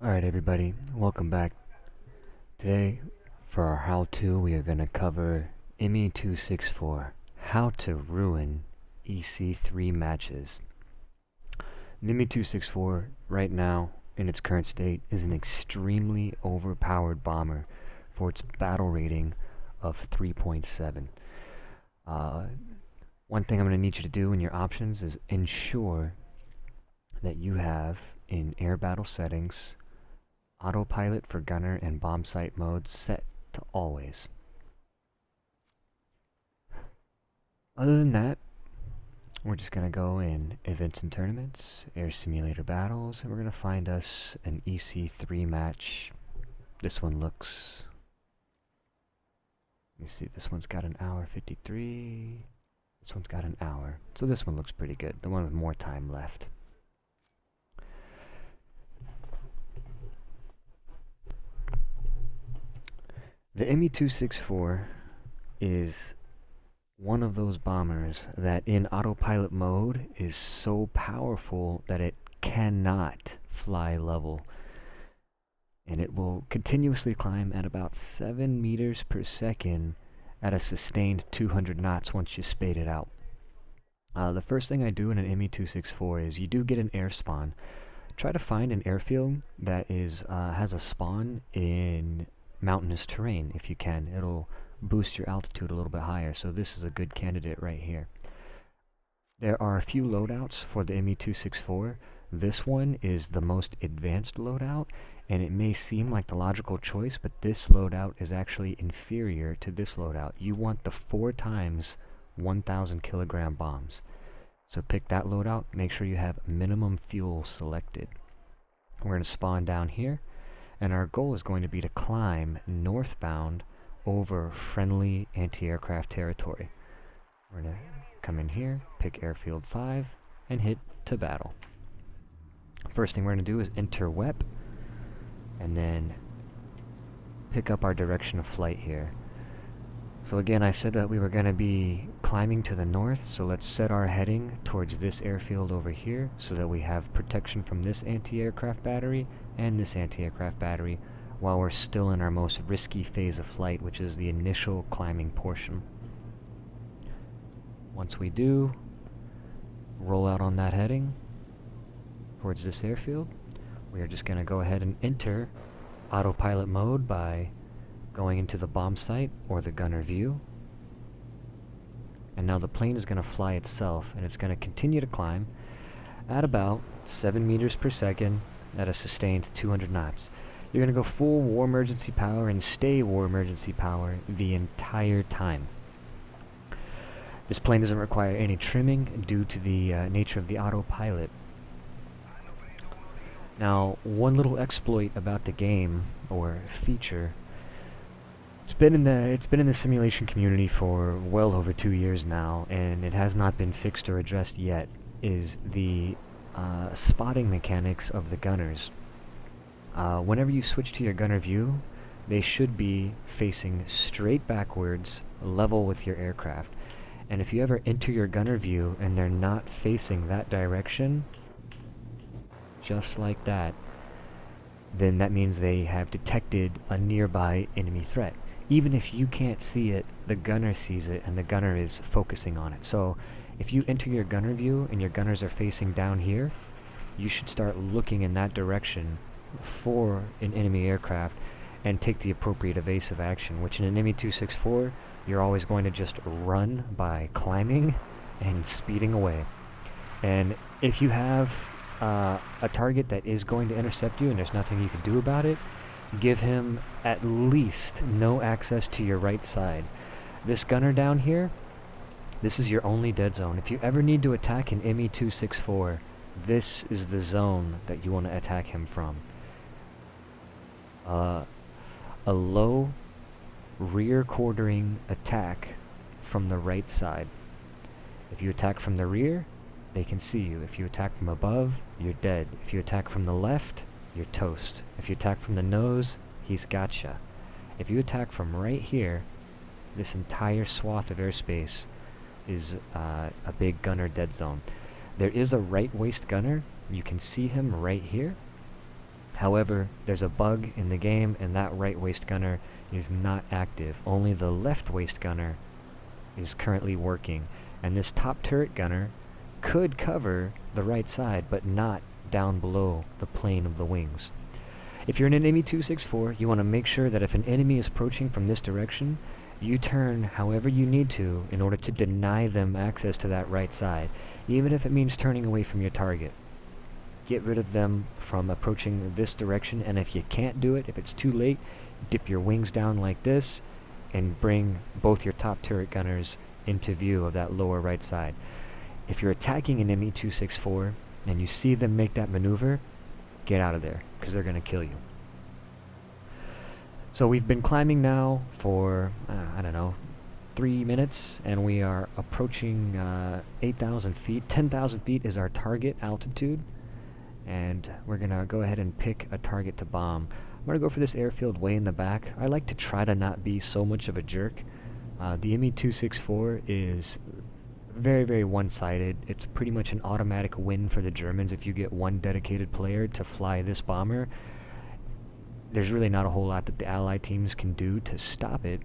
Alright everybody, welcome back. Today, for our how-to, we are going to cover Me264, how to ruin EC3 matches. The Me264, right now, in its current state, is an extremely overpowered bomber for its battle rating of 3.7. One thing I'm going to need you to do in your options is ensure that you have, in air battle settings, autopilot for gunner and bomb sight modes set to always. Other than that, we're just going to go in events and tournaments, air simulator battles, and we're going to find us an EC3 match. This one looks... Let me see, this one's got an hour 53. This one's got an hour. So this one looks pretty good, the one with more time left. The Me264 is one of those bombers that in autopilot mode is so powerful that it cannot fly level. And it will continuously climb at about 7 meters per second at a sustained 200 knots once you spade it out. The first thing I do in an Me264 is you do get an air spawn. Try to find an airfield that has a spawn in mountainous terrain if you can. It'll boost your altitude a little bit higher, so this is a good candidate right here. There are a few loadouts for the Me264. This one is the most advanced loadout, and it may seem like the logical choice, but this loadout is actually inferior to this loadout. You want the 4 times 1,000 kilogram bombs. So pick that loadout, make sure you have minimum fuel selected. We're going to spawn down here, and our goal is going to be to climb northbound over friendly anti-aircraft territory. We're going to come in here, pick Airfield 5, and hit to battle. First thing we're going to do is enter WEP, and then pick up our direction of flight here. So again, I said that we were going to be climbing to the north, so let's set our heading towards this airfield over here so that we have protection from this anti-aircraft battery and this anti-aircraft battery while we're still in our most risky phase of flight, which is the initial climbing portion. Once we do, roll out on that heading towards this airfield. We are just going to go ahead and enter autopilot mode by going into the bomb sight or the gunner view. And now the plane is going to fly itself, and it's going to continue to climb at about 7 meters per second at a sustained 200 knots. You're going to go full war emergency power and stay war emergency power the entire time. This plane doesn't require any trimming due to the nature of the autopilot. Now, one little exploit about the game, or feature, it's been in the simulation community for well over 2 years now, and it has not been fixed or addressed yet, is the spotting mechanics of the gunners. Whenever you switch to your gunner view, they should be facing straight backwards, level with your aircraft. And if you ever enter your gunner view and they're not facing that direction, just like that, then that means they have detected a nearby enemy threat. Even if you can't see it, the gunner sees it, and the gunner is focusing on it. So if you enter your gunner view and your gunners are facing down here, you should start looking in that direction for an enemy aircraft and take the appropriate evasive action, which in an Me264, you're always going to just run by climbing and speeding away. And if you have a target that is going to intercept you and there's nothing you can do about it, give him at least no access to your right side. This gunner down here, this is your only dead zone. If you ever need to attack an Me264, this is the zone that you want to attack him from. A low rear quartering attack from the right side. If you attack from the rear, they can see you. If you attack from above, you're dead. If you attack from the left, you're toast. If you attack from the nose, he's gotcha. If you attack from right here, this entire swath of airspace is a big gunner dead zone. There is a right waist gunner. You can see him right here. However, there's a bug in the game and that right waist gunner is not active. Only the left waist gunner is currently working. And this top turret gunner could cover the right side, but not down below the plane of the wings. If you're in an Me264, you want to make sure that if an enemy is approaching from this direction, you turn however you need to in order to deny them access to that right side, even if it means turning away from your target. Get rid of them from approaching this direction, and if you can't do it, if it's too late, dip your wings down like this and bring both your top turret gunners into view of that lower right side. If you're attacking an Me264 and you see them make that maneuver, get out of there, because they're going to kill you. So we've been climbing now for, I don't know, 3 minutes, and we are approaching 8,000 feet. 10,000 feet is our target altitude, and we're going to go ahead and pick a target to bomb. I'm going to go for this airfield way in the back. I like to try to not be so much of a jerk. The Me264 is very, very one-sided. It's pretty much an automatic win for the Germans if you get one dedicated player to fly this bomber. There's really not a whole lot that the Allied teams can do to stop it.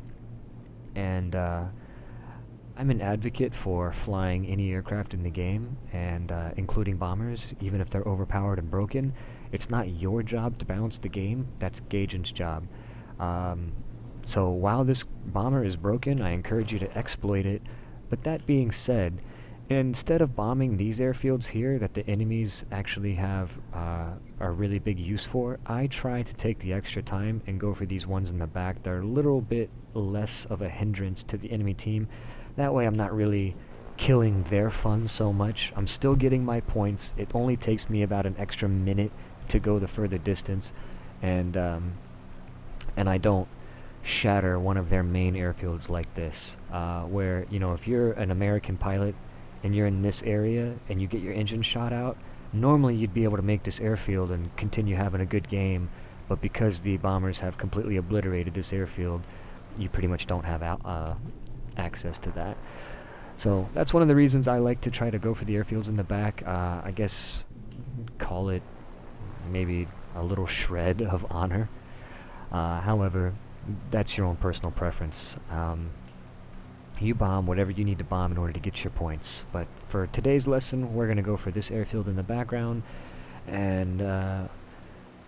And I'm an advocate for flying any aircraft in the game, and including bombers, even if they're overpowered and broken. It's not your job to balance the game, that's Gaijin's job. So while this bomber is broken, I encourage you to exploit it. But that being said, instead of bombing these airfields here that the enemies actually have a really big use for, I try to take the extra time and go for these ones in the back. They're a little bit less of a hindrance to the enemy team. That way I'm not really killing their fun so much. I'm still getting my points. It only takes me about an extra minute to go the further distance, and I don't shatter one of their main airfields like this, where, you know, if you're an American pilot and you're in this area and you get your engine shot out, normally you'd be able to make this airfield and continue having a good game, but because the bombers have completely obliterated this airfield, you pretty much don't have access to that. So that's one of the reasons I like to try to go for the airfields in the back. I guess call it maybe a little shred of honor. However, that's your own personal preference. You bomb whatever you need to bomb in order to get your points. But for today's lesson, we're going to go for this airfield in the background, and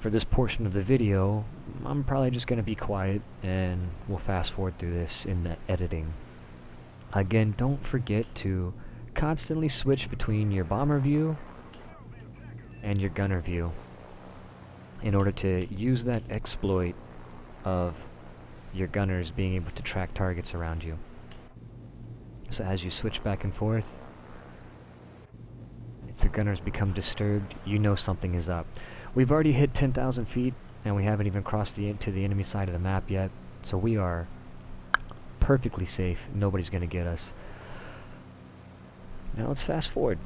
for this portion of the video, I'm probably just going to be quiet, and we'll fast forward through this in the editing. Again, don't forget to constantly switch between your bomber view and your gunner view in order to use that exploit of your gunners being able to track targets around you. So as you switch back and forth, if the gunners become disturbed, you know something is up. We've already hit 10,000 feet, and we haven't even crossed to the enemy side of the map yet, so we are perfectly safe. Nobody's going to get us. Now let's fast forward.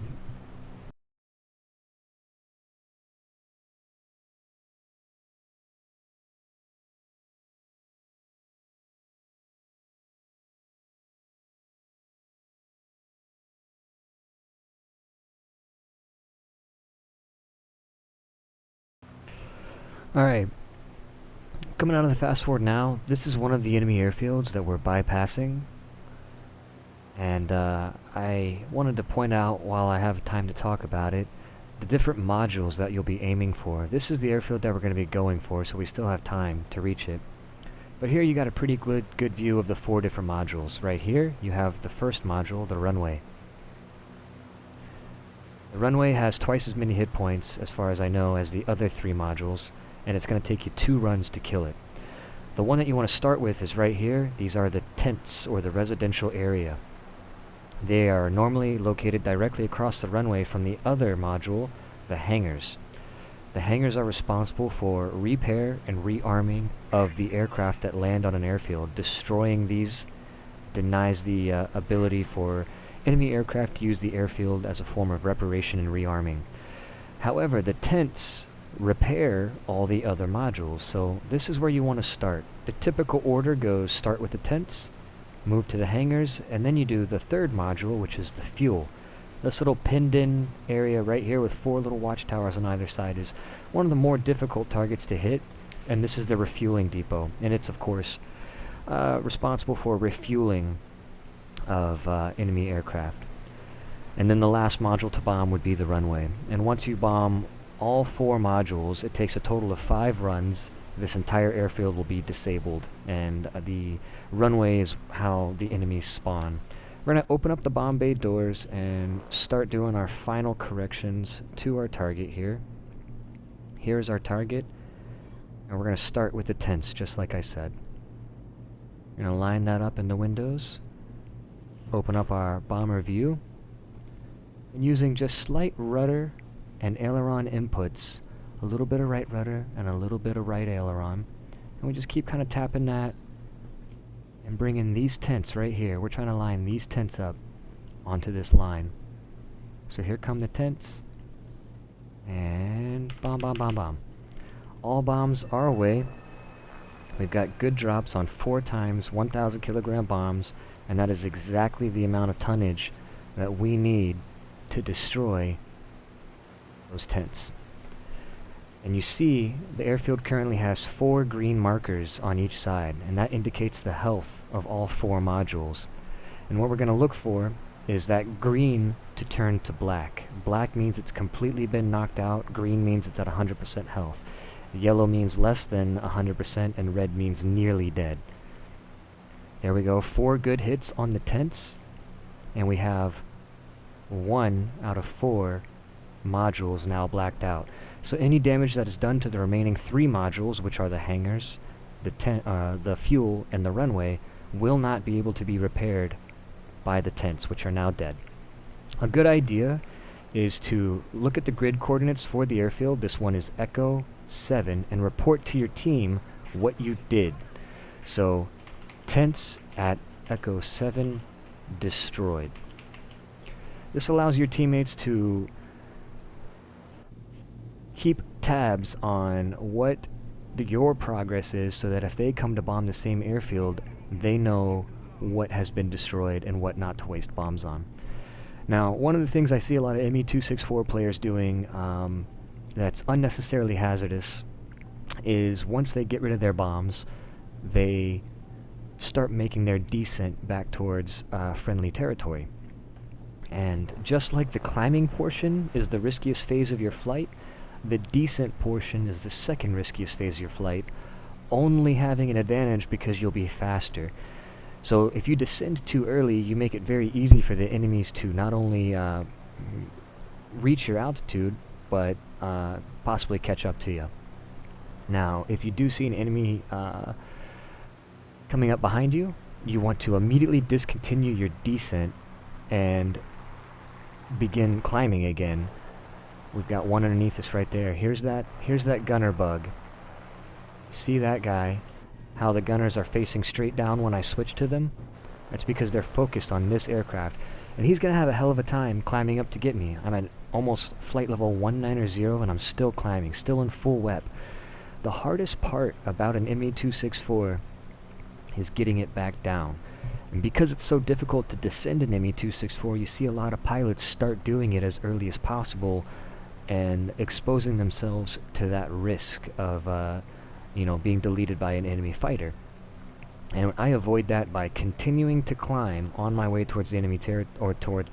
Alright, coming out of the fast forward now, this is one of the enemy airfields that we're bypassing, and I wanted to point out, while I have time to talk about it, the different modules that you'll be aiming for. This is the airfield that we're going to be going for, so we still have time to reach it. But here you got a pretty good view of the 4 different modules. Right here you have the first module, the runway. The runway has twice as many hit points, as far as I know, as the other 3 modules, and it's going to take you 2 runs to kill it. The one that you want to start with is right here. These are the tents, or the residential area. They are normally located directly across the runway from the other module, the hangars. The hangars are responsible for repair and rearming of the aircraft that land on an airfield. Destroying these denies the ability for enemy aircraft to use the airfield as a form of reparation and rearming. However, the tents repair all the other modules, so this is where you want to start. The typical order goes start with the tents, move to the hangars, and then you do the third module, which is the fuel. This little pinned-in area right here with 4 little watchtowers on either side is one of the more difficult targets to hit, and this is the refueling depot, and it's of course responsible for refueling of enemy aircraft. And then the last module to bomb would be the runway. And once you bomb all 4 modules, it takes a total of 5 runs. This entire airfield will be disabled, and the runway is how the enemies spawn. We're going to open up the bomb bay doors and start doing our final corrections to our target here. Here's our target, and we're going to start with the tents, just like I said. We're going to line that up in the windows, open up our bomber view, and using just slight rudder and aileron inputs, a little bit of right rudder and a little bit of right aileron, and we just keep kind of tapping that and bringing these tents right here. We're trying to line these tents up onto this line. So here come the tents, and bomb, bomb, bomb, bomb. All bombs our way. We've got good drops on 4 times 1,000 kilogram bombs, and that is exactly the amount of tonnage that we need to destroy those tents. And you see the airfield currently has 4 green markers on each side, and that indicates the health of all 4 modules. And what we're going to look for is that green to turn to black. Black means it's completely been knocked out, green means it's at 100% health. Yellow means less than 100%, and red means nearly dead. There we go, 4 good hits on the tents, and we have 1 out of 4 modules now blacked out. So any damage that is done to the remaining 3 modules, which are the hangars, the fuel, and the runway, will not be able to be repaired by the tents, which are now dead. A good idea is to look at the grid coordinates for the airfield. This one is Echo 7, and report to your team what you did. So tents at Echo 7 destroyed. This allows your teammates to keep tabs on what your progress is, so that if they come to bomb the same airfield, they know what has been destroyed and what not to waste bombs on. Now, one of the things I see a lot of Me264 players doing that's unnecessarily hazardous is once they get rid of their bombs, they start making their descent back towards friendly territory. And just like the climbing portion is the riskiest phase of your flight, the descent portion is the second riskiest phase of your flight, only having an advantage because you'll be faster. So if you descend too early, you make it very easy for the enemies to not only reach your altitude, but possibly catch up to you. Now, if you do see an enemy coming up behind you, you want to immediately discontinue your descent and begin climbing again. We've got one underneath us right there. Here's that gunner bug. See that guy? How the gunners are facing straight down when I switch to them? That's because they're focused on this aircraft. And he's going to have a hell of a time climbing up to get me. I'm at almost flight level 190 and I'm still climbing, still in full WEP. The hardest part about an Me264 is getting it back down. And because it's so difficult to descend an Me264, you see a lot of pilots start doing it as early as possible and exposing themselves to that risk of being deleted by an enemy fighter. And I avoid that by continuing to climb on my way towards the enemy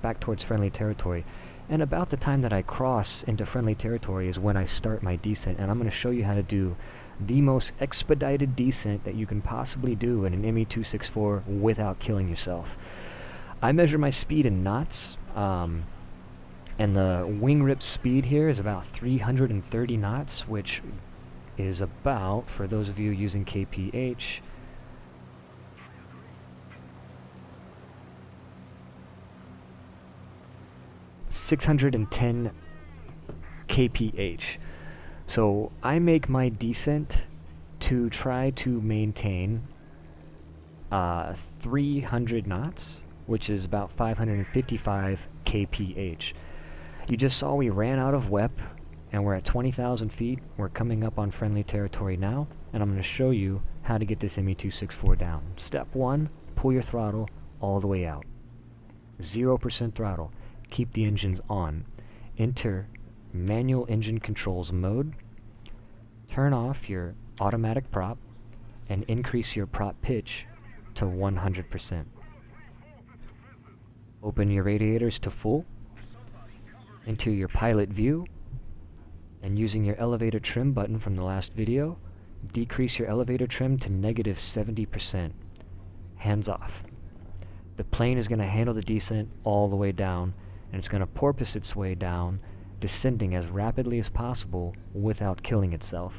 back towards friendly territory. And about the time that I cross into friendly territory is when I start my descent, and I'm going to show you how to do the most expedited descent that you can possibly do in an Me264 without killing yourself. I measure my speed in knots, and the wing rip speed here is about 330 knots, which is about, for those of you using kph, .610 kph. So I make my descent to try to maintain 300 knots, which is about 555 kph. You just saw we ran out of WEP, and we're at 20,000 feet. We're coming up on friendly territory now, and I'm going to show you how to get this Me264 down. Step 1, pull your throttle all the way out. 0% throttle. keep the engines on. Enter manual engine controls mode, turn off your automatic prop, and increase your prop pitch to 100%. Open your radiators to full, enter your pilot view, and using your elevator trim button from the last video, decrease your elevator trim to negative 70%. Hands off. The plane is going to handle the descent all the way down, and it's going to porpoise its way down, descending as rapidly as possible without killing itself.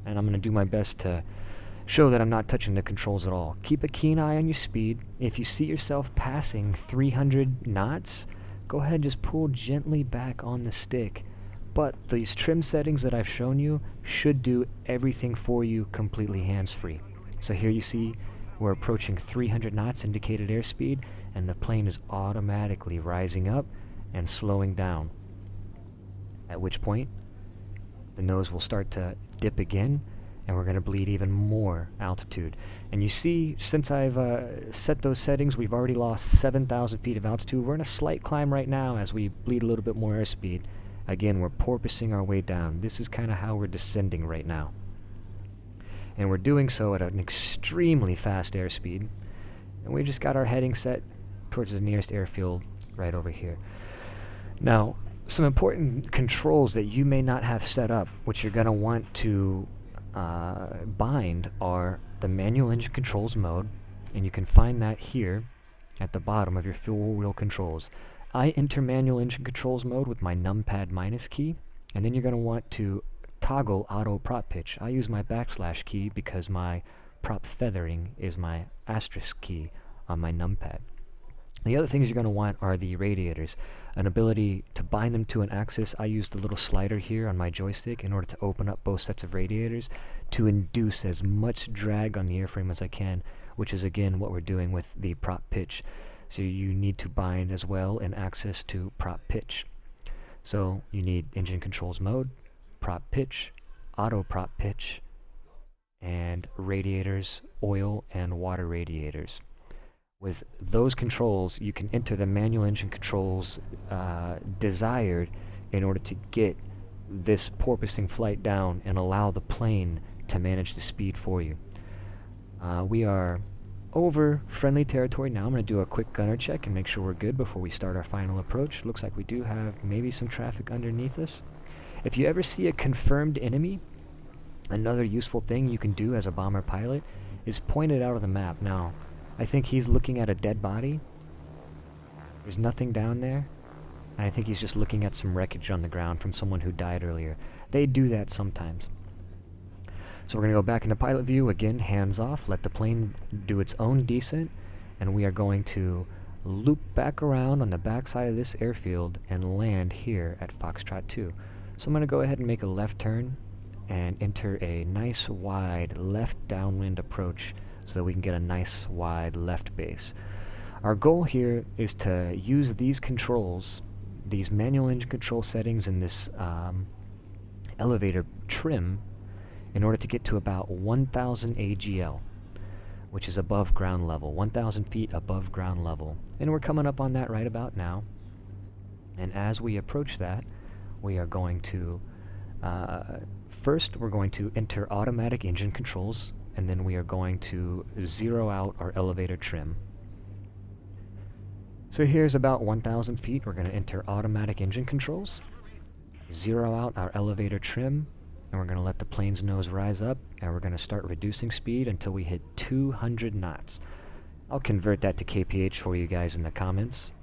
And I'm going to do my best to show that I'm not touching the controls at all. Keep a keen eye on your speed. If you see yourself passing 300 knots, go ahead and just pull gently back on the stick. But these trim settings that I've shown you should do everything for you completely hands-free. So here you see we're approaching 300 knots indicated airspeed, and the plane is automatically rising up and slowing down. At which point, the nose will start to dip again, and we're going to bleed even more altitude. And you see, since I've set those settings, we've already lost 7,000 feet of altitude. We're in a slight climb right now as we bleed a little bit more airspeed. Again, we're porpoising our way down. This is kind of how we're descending right now. And we're doing so at an extremely fast airspeed. And we just got our heading set towards the nearest airfield right over here. Now, some important controls that you may not have set up, which you're going to want to bind, are the manual engine controls mode, and you can find that here at the bottom of your fuel wheel controls. I enter manual engine controls mode with my numpad minus key, and then you're going to want to toggle auto prop pitch. I use my backslash key because my prop feathering is my asterisk key on my numpad. The other things you're going to want are the radiators. An ability to bind them to an axis. I use the little slider here on my joystick in order to open up both sets of radiators to induce as much drag on the airframe as I can, which is again what we're doing with the prop pitch. So you need to bind as well an axis to prop pitch. So you need engine controls mode, prop pitch, auto prop pitch, and radiators, oil and water radiators. With those controls, you can enter the manual engine controls desired in order to get this porpoising flight down and allow the plane to manage the speed for you. We are over friendly territory now. I'm going to do a quick gunner check and make sure we're good before we start our final approach. Looks like we do have maybe some traffic underneath us. If you ever see a confirmed enemy, another useful thing you can do as a bomber pilot is point it out on the map. Now, I think he's looking at a dead body. There's nothing down there. And I think he's just looking at some wreckage on the ground from someone who died earlier. They do that sometimes. So we're going to go back into pilot view, again, hands off, let the plane do its own descent, and we are going to loop back around on the back side of this airfield and land here at Foxtrot 2. So I'm going to go ahead and make a left turn and enter a nice wide left downwind approach so that we can get a nice wide left base. Our goal here is to use these controls, these manual engine control settings and this elevator trim in order to get to about 1,000 AGL, which is above ground level, 1,000 feet above ground level. And we're coming up on that right about now. And as we approach that, we are going to, first we're going to enter automatic engine controls, and then we are going to zero out our elevator trim. So here's about 1,000 feet. We're going to enter automatic engine controls, zero out our elevator trim, and we're going to let the plane's nose rise up, and we're going to start reducing speed until we hit 200 knots. I'll convert that to kph for you guys in the comments.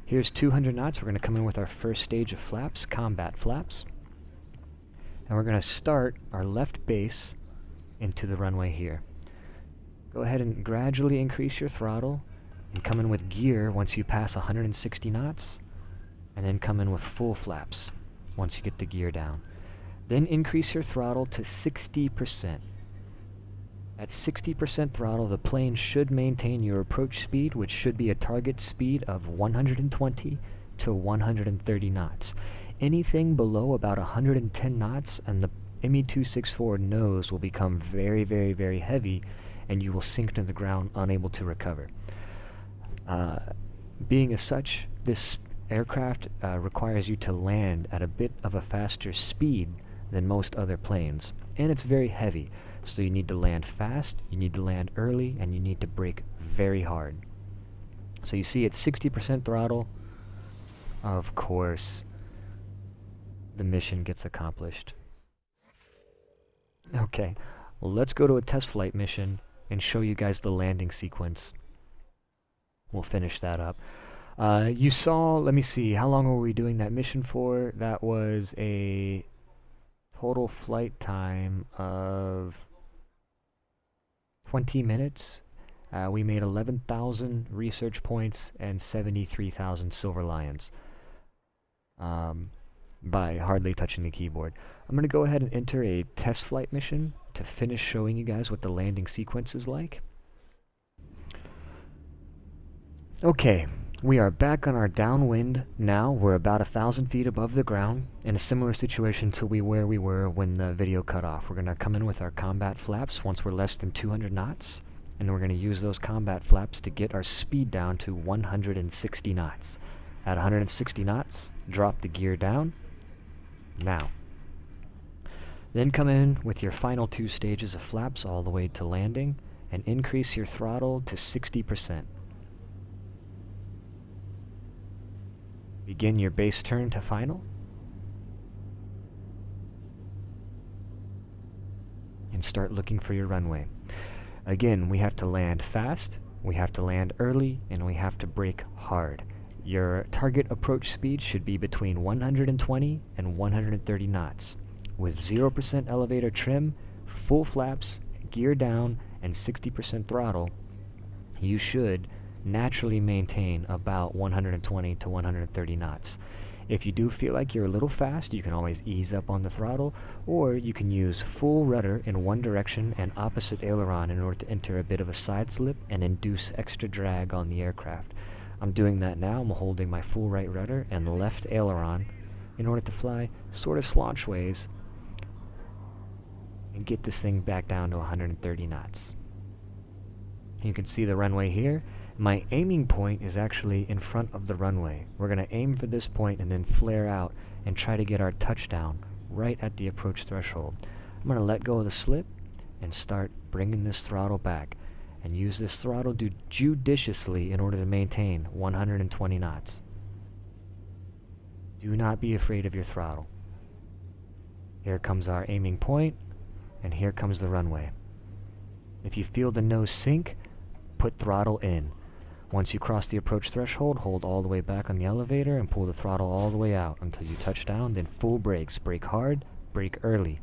Here's 200 knots. We're going to come in with our first stage of flaps, combat flaps. And we're going to start our left base into the runway here. Go ahead and gradually increase your throttle and come in with gear once you pass 160 knots, and then come in with full flaps once you get the gear down. Then increase your throttle to 60%. At 60% throttle, the plane should maintain your approach speed, which should be a target speed of 120 to 130 knots. Anything below about 110 knots and the Me264 nose will become very, very, very heavy, and you will sink to the ground unable to recover. Being as such, this aircraft requires you to land at a bit of a faster speed than most other planes, and it's very heavy, so you need to land fast, you need to land early, and you need to brake very hard. So you see it's 60% throttle. Of course, the mission gets accomplished. Okay, well, let's go to a test flight mission and show you guys the landing sequence. We'll finish that up. You saw, let me see, how long were we doing that mission for? That was a total flight time of 20 minutes. We made 11,000 research points and 73,000 silver lions by hardly touching the keyboard. I'm going to go ahead and enter a test flight mission to finish showing you guys what the landing sequence is like. Okay, we are back on our downwind now. We're about 1,000 feet above the ground, in a similar situation to where we were when the video cut off. We're going to come in with our combat flaps once we're less than 200 knots, and we're going to use those combat flaps to get our speed down to 160 knots. At 160 knots, drop the gear down. Now. Then come in with your final 2 stages of flaps all the way to landing, and increase your throttle to 60%. Begin your base turn to final. And start looking for your runway. Again, we have to land fast, we have to land early, and we have to brake hard. Your target approach speed should be between 120 and 130 knots. With 0% elevator trim, full flaps, gear down, and 60% throttle, you should naturally maintain about 120 to 130 knots. If you do feel like you're a little fast, you can always ease up on the throttle, or you can use full rudder in one direction and opposite aileron in order to enter a bit of a side slip and induce extra drag on the aircraft. I'm doing that now. I'm holding my full right rudder and left aileron in order to fly sort of slanchways and get this thing back down to 130 knots. You can see the runway here. My aiming point is actually in front of the runway. We're going to aim for this point and then flare out and try to get our touchdown right at the approach threshold. I'm going to let go of the slip and start bringing this throttle back, and use this throttle judiciously in order to maintain 120 knots. Do not be afraid of your throttle. Here comes our aiming point, and here comes the runway. If you feel the nose sink, put throttle in. Once you cross the approach threshold, hold all the way back on the elevator and pull the throttle all the way out until you touch down, then full brakes. Brake hard, brake early.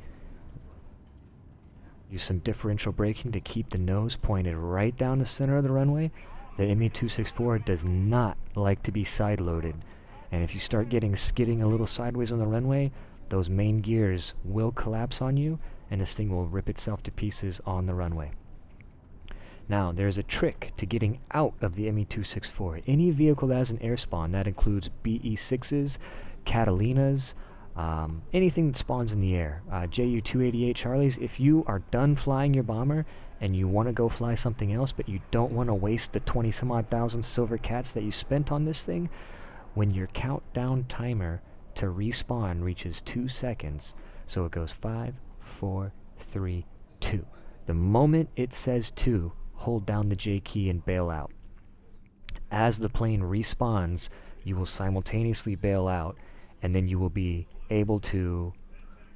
Use some differential braking to keep the nose pointed right down the center of the runway. The Me264 does not like to be side-loaded, and if you start skidding a little sideways on the runway, those main gears will collapse on you, and this thing will rip itself to pieces on the runway. Now, there's a trick to getting out of the Me264. Any vehicle that has an air spawn, that includes BE6s, Catalinas, anything that spawns in the air, Ju-288 Charlies. If you are done flying your bomber and you want to go fly something else, but you don't want to waste the 20 some odd thousand silver cats that you spent on this thing, when your countdown timer to respawn reaches 2 seconds, so it goes 5, 4, 3, 2. The moment it says 2, hold down the J key and bail out. As the plane respawns, you will simultaneously bail out, and then you will be able to...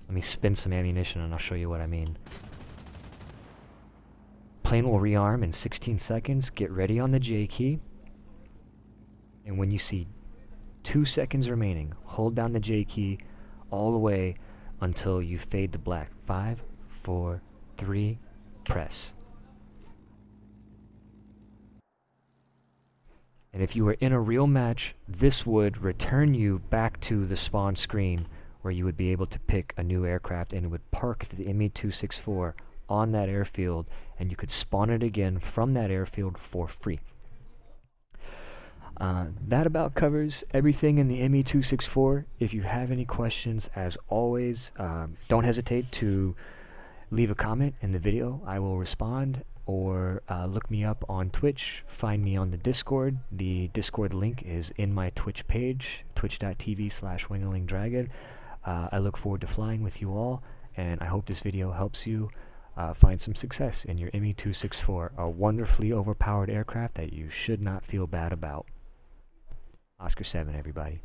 Let me spin some ammunition and I'll show you what I mean. Plane will rearm in 16 seconds. Get ready on the J key. And when you see 2 seconds remaining, hold down the J key all the way until you fade to black. 5, 4, 3, press. And if you were in a real match, this would return you back to the spawn screen where you would be able to pick a new aircraft, and it would park the Me264 on that airfield, and you could spawn it again from that airfield for free. That about covers everything in the Me264. If you have any questions, as always, don't hesitate to leave a comment in the video. I will respond. or look me up on Twitch. Find me on the Discord. The Discord link is in my Twitch page, twitch.tv/winglingdragon. I look forward to flying with you all, and I hope this video helps you find some success in your Me264, a wonderfully overpowered aircraft that you should not feel bad about. Oscar 7, everybody.